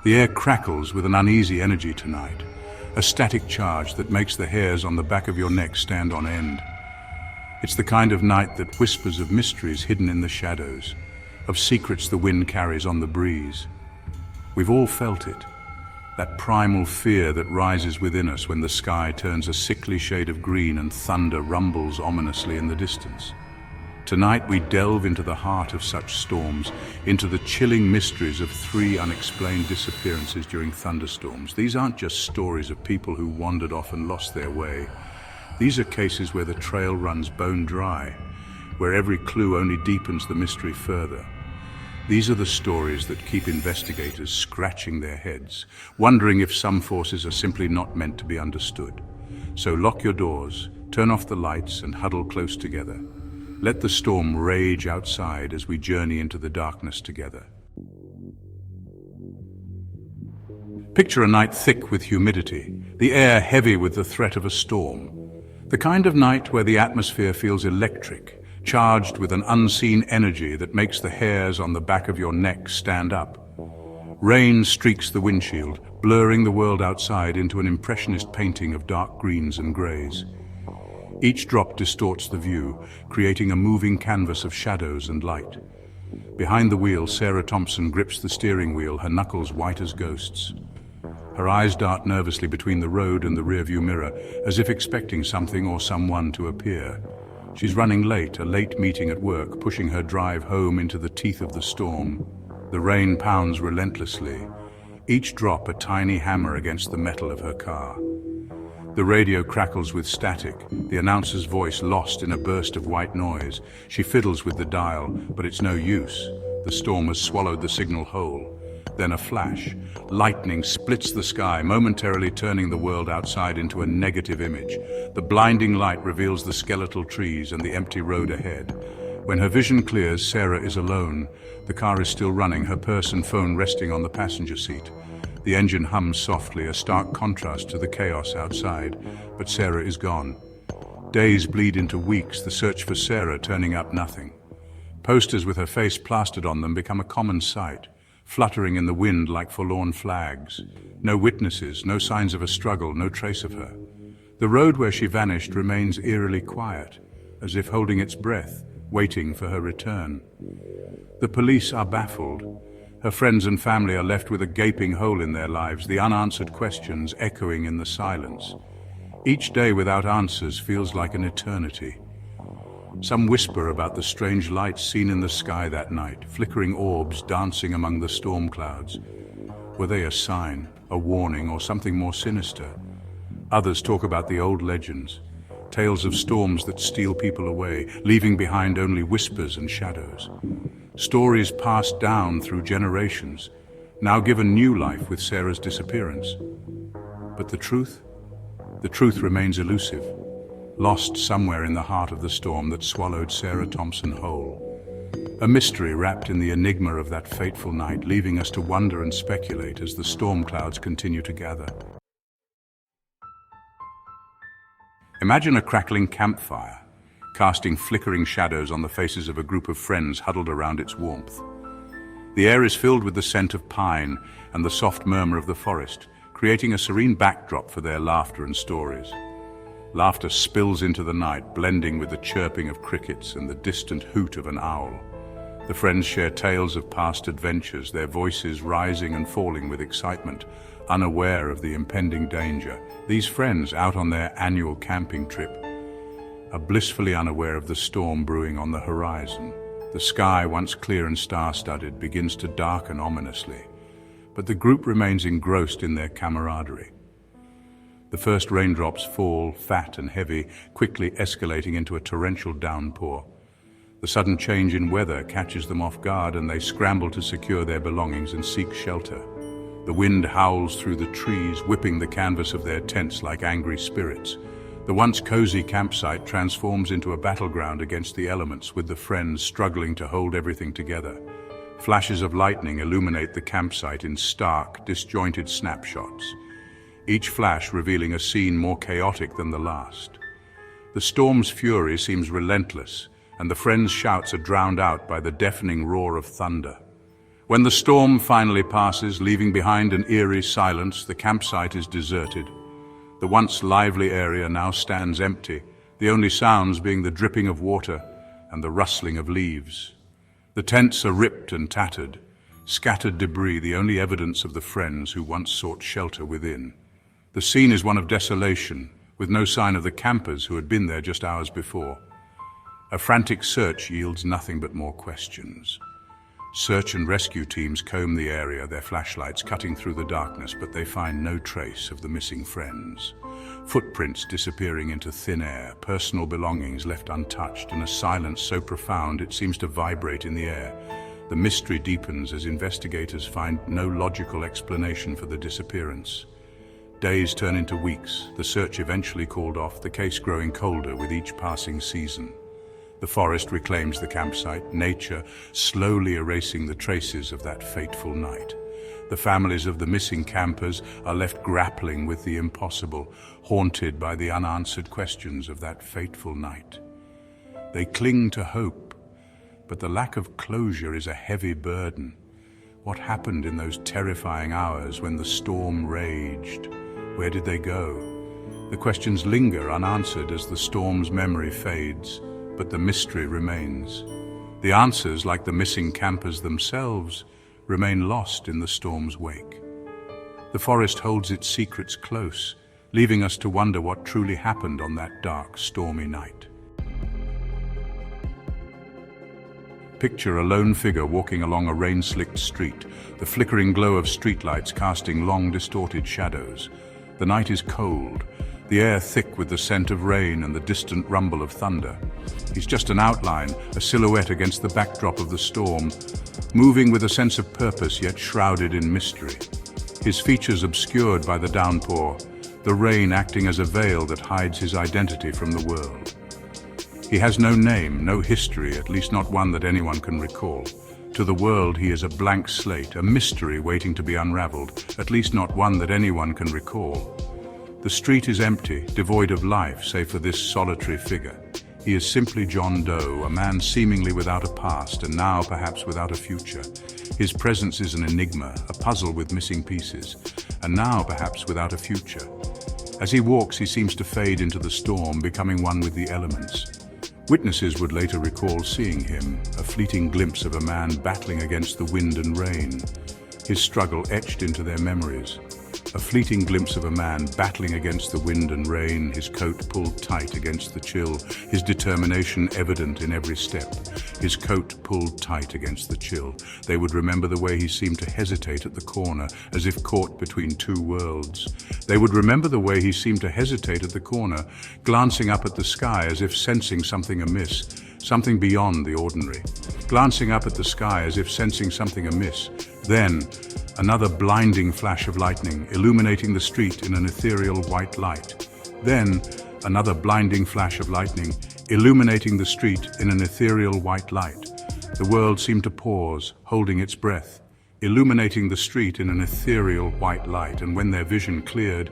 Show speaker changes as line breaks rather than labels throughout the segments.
The air crackles with an uneasy energy tonight, a static charge that makes the hairs on the back of your neck stand on end. It's the kind of night that whispers of mysteries hidden in the shadows, of secrets the wind carries on the breeze. We've all felt it, that primal fear that rises within us when the sky turns a sickly shade of green and thunder rumbles ominously in the distance. Tonight we delve into the heart of such storms, into the chilling mysteries of 3 unexplained disappearances during thunderstorms. These aren't just stories of people who wandered off and lost their way. These are cases where the trail runs bone dry, where every clue only deepens the mystery further. These are the stories that keep investigators scratching their heads, wondering if some forces are simply not meant to be understood. So lock your doors, turn off the lights, and huddle close together. Let the storm rage outside as we journey into the darkness together. Picture a night thick with humidity, the air heavy with the threat of a storm. The kind of night where the atmosphere feels electric, charged with an unseen energy that makes the hairs on the back of your neck stand up. Rain streaks the windshield, blurring the world outside into an impressionist painting of dark greens and greys. Each drop distorts the view, creating a moving canvas of shadows and light. Behind the wheel, Sarah Thompson grips the steering wheel, her knuckles white as ghosts. Her eyes dart nervously between the road and the rearview mirror, as if expecting something or someone to appear. She's running late, a late meeting at work, pushing her drive home into the teeth of the storm. The rain pounds relentlessly, each drop a tiny hammer against the metal of her car. The radio crackles with static, the announcer's voice lost in a burst of white noise. She fiddles with the dial, but it's no use. The storm has swallowed the signal whole. Then a flash. Lightning splits the sky, momentarily turning the world outside into a negative image. The blinding light reveals the skeletal trees and the empty road ahead. When her vision clears, Sarah is alone. The car is still running, her purse and phone resting on the passenger seat. The engine hums softly, a stark contrast to the chaos outside, but Sarah is gone. Days bleed into weeks, the search for Sarah turning up nothing. Posters with her face plastered on them become a common sight, fluttering in the wind like forlorn flags. No witnesses, no signs of a struggle, no trace of her. The road where she vanished remains eerily quiet, as if holding its breath, waiting for her return. The police are baffled. Her friends and family are left with a gaping hole in their lives, the unanswered questions echoing in the silence. Each day without answers feels like an eternity. Some whisper about the strange lights seen in the sky that night, flickering orbs dancing among the storm clouds. Were they a sign, a warning, or something more sinister? Others talk about the old legends, tales of storms that steal people away, leaving behind only whispers and shadows. Stories passed down through generations, now given new life with Sarah's disappearance. But the truth? The truth remains elusive, lost somewhere in the heart of the storm that swallowed Sarah Thompson whole. A mystery wrapped in the enigma of that fateful night, leaving us to wonder and speculate as the storm clouds continue to gather. Imagine a crackling campfire, casting flickering shadows on the faces of a group of friends huddled around its warmth. The air is filled with the scent of pine and the soft murmur of the forest, creating a serene backdrop for their laughter and stories. Laughter spills into the night, blending with the chirping of crickets and the distant hoot of an owl. The friends share tales of past adventures, their voices rising and falling with excitement, unaware of the impending danger. These friends, out on their annual camping trip, are blissfully unaware of the storm brewing on the horizon. The sky, once clear and star-studded, begins to darken ominously, but the group remains engrossed in their camaraderie. The first raindrops fall, fat and heavy, quickly escalating into a torrential downpour. The sudden change in weather catches them off guard, and they scramble to secure their belongings and seek shelter. The wind howls through the trees, whipping the canvas of their tents like angry spirits. The once cozy campsite transforms into a battleground against the elements, with the friends struggling to hold everything together. Flashes of lightning illuminate the campsite in stark, disjointed snapshots, each flash revealing a scene more chaotic than the last. The storm's fury seems relentless, and the friends' shouts are drowned out by the deafening roar of thunder. When the storm finally passes, leaving behind an eerie silence, the campsite is deserted. The once lively area now stands empty, the only sounds being the dripping of water and the rustling of leaves. The tents are ripped and tattered, scattered debris the only evidence of the friends who once sought shelter within. The scene is one of desolation, with no sign of the campers who had been there just hours before. A frantic search yields nothing but more questions. Search and rescue teams comb the area, their flashlights cutting through the darkness, but they find no trace of the missing friends. Footprints disappearing into thin air, personal belongings left untouched, and a silence so profound it seems to vibrate in the air. The mystery deepens as investigators find no logical explanation for the disappearance. Days turn into weeks, the search eventually called off, the case growing colder with each passing season. The forest reclaims the campsite, nature slowly erasing the traces of that fateful night. The families of the missing campers are left grappling with the impossible, haunted by the unanswered questions of that fateful night. They cling to hope, but the lack of closure is a heavy burden. What happened in those terrifying hours when the storm raged? Where did they go? The questions linger unanswered as the storm's memory fades, but the mystery remains. The answers, like the missing campers themselves, remain lost in the storm's wake. The forest holds its secrets close, leaving us to wonder what truly happened on that dark, stormy night. Picture a lone figure walking along a rain-slicked street, the flickering glow of streetlights casting long, distorted shadows. The night is cold, the air thick with the scent of rain and the distant rumble of thunder. He's just an outline, a silhouette against the backdrop of the storm, moving with a sense of purpose yet shrouded in mystery. His features obscured by the downpour, the rain acting as a veil that hides his identity from the world. He has no name, no history, at least not one that anyone can recall. To the world he is a blank slate, a mystery waiting to be unraveled, at least not one that anyone can recall. The street is empty, devoid of life, save for this solitary figure. He is simply John Doe, a man seemingly without a past, and now perhaps without a future. His presence is an enigma, a puzzle with missing pieces, and now perhaps without a future. As he walks, he seems to fade into the storm, becoming one with the elements. Witnesses would later recall seeing him, a fleeting glimpse of a man battling against the wind and rain, his struggle etched into their memories. A fleeting glimpse of a man battling against the wind and rain, his coat pulled tight against the chill, his determination evident in every step. His coat pulled tight against the chill. They would remember the way he seemed to hesitate at the corner, as if caught between two worlds. They would remember the way he seemed to hesitate at the corner, glancing up at the sky as if sensing something amiss, something beyond the ordinary. Glancing up at the sky as if sensing something amiss. Then, another blinding flash of lightning, illuminating the street in an ethereal white light. Then, another blinding flash of lightning, illuminating the street in an ethereal white light. The world seemed to pause, holding its breath, illuminating the street in an ethereal white light, and when their vision cleared,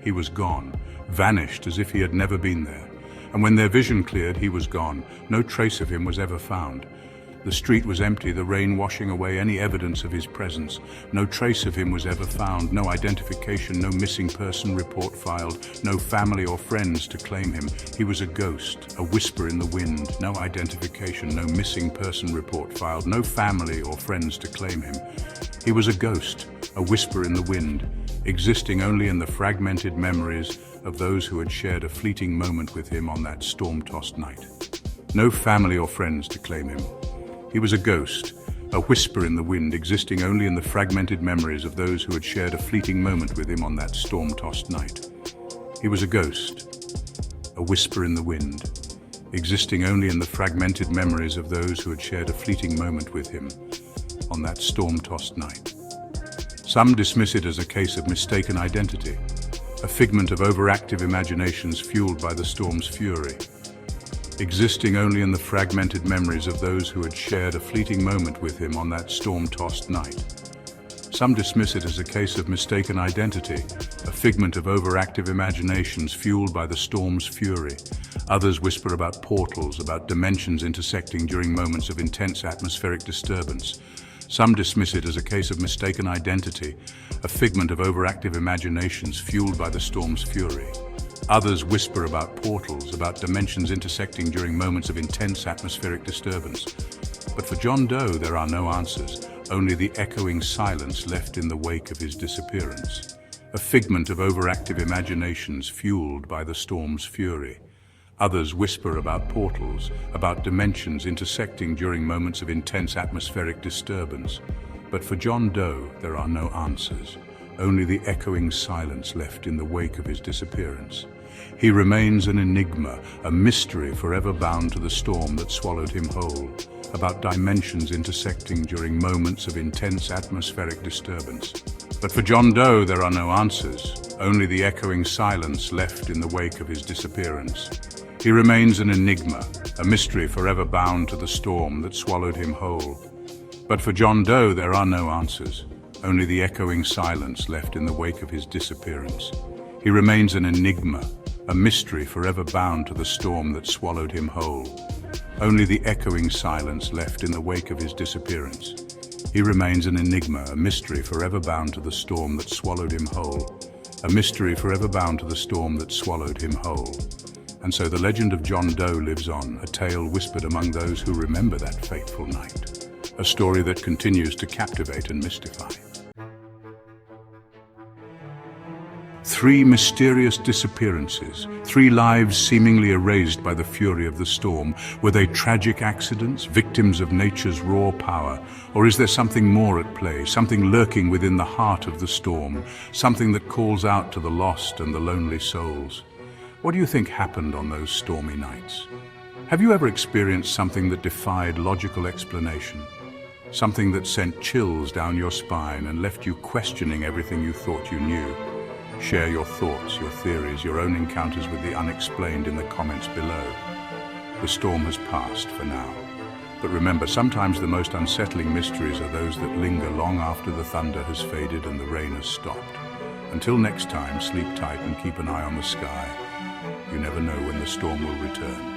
he was gone, vanished as if he had never been there. And when their vision cleared, he was gone. No trace of him was ever found. The street was empty, the rain washing away any evidence of his presence. No trace of him was ever found, no identification, no missing person report filed, no family or friends to claim him. He was a ghost, a whisper in the wind, no identification, no missing person report filed, no family or friends to claim him. He was a ghost, a whisper in the wind, existing only in the fragmented memories of those who had shared a fleeting moment with him on that storm-tossed night. No family or friends to claim him. He was a ghost, a whisper in the wind, existing only in the fragmented memories of those who had shared a fleeting moment with him on that storm-tossed night. He was a ghost, a whisper in the wind, existing only in the fragmented memories of those who had shared a fleeting moment with him on that storm-tossed night. Some dismiss it as a case of mistaken identity, a figment of overactive imaginations fueled by the storm's fury. Existing only in the fragmented memories of those who had shared a fleeting moment with him on that storm-tossed night. Some dismiss it as a case of mistaken identity, a figment of overactive imaginations fueled by the storm's fury. Others whisper about portals, about dimensions intersecting during moments of intense atmospheric disturbance. Some dismiss it as a case of mistaken identity, a figment of overactive imaginations fueled by the storm's fury. Others whisper about portals, about dimensions intersecting during moments of intense atmospheric disturbance. But for John Doe, there are no answers, only the echoing silence left in the wake of his disappearance. A figment of overactive imaginations fueled by the storm's fury. Others whisper about portals, about dimensions intersecting during moments of intense atmospheric disturbance. But for John Doe, there are no answers, only the echoing silence left in the wake of his disappearance. He remains an enigma, a mystery forever bound to the storm that swallowed him whole, about dimensions intersecting during moments of intense atmospheric disturbance. But for John Doe, there are no answers, only the echoing silence left in the wake of his disappearance. He remains an enigma, a mystery forever bound to the storm that swallowed him whole. But for John Doe, there are no answers, only the echoing silence left in the wake of his disappearance. He remains an enigma, a mystery forever bound to the storm that swallowed him whole. Only the echoing silence left in the wake of his disappearance. He remains an enigma, a mystery forever bound to the storm that swallowed him whole. A mystery forever bound to the storm that swallowed him whole. And so the legend of John Doe lives on, a tale whispered among those who remember that fateful night. A story that continues to captivate and mystify. 3 mysterious disappearances, 3 lives seemingly erased by the fury of the storm. Were they tragic accidents, victims of nature's raw power? Or is there something more at play, something lurking within the heart of the storm, something that calls out to the lost and the lonely souls? What do you think happened on those stormy nights? Have you ever experienced something that defied logical explanation? Something that sent chills down your spine and left you questioning everything you thought you knew? Share your thoughts, your theories, your own encounters with the unexplained in the comments below. The storm has passed for now. But remember, sometimes the most unsettling mysteries are those that linger long after the thunder has faded and the rain has stopped. Until next time, sleep tight and keep an eye on the sky. You never know when the storm will return.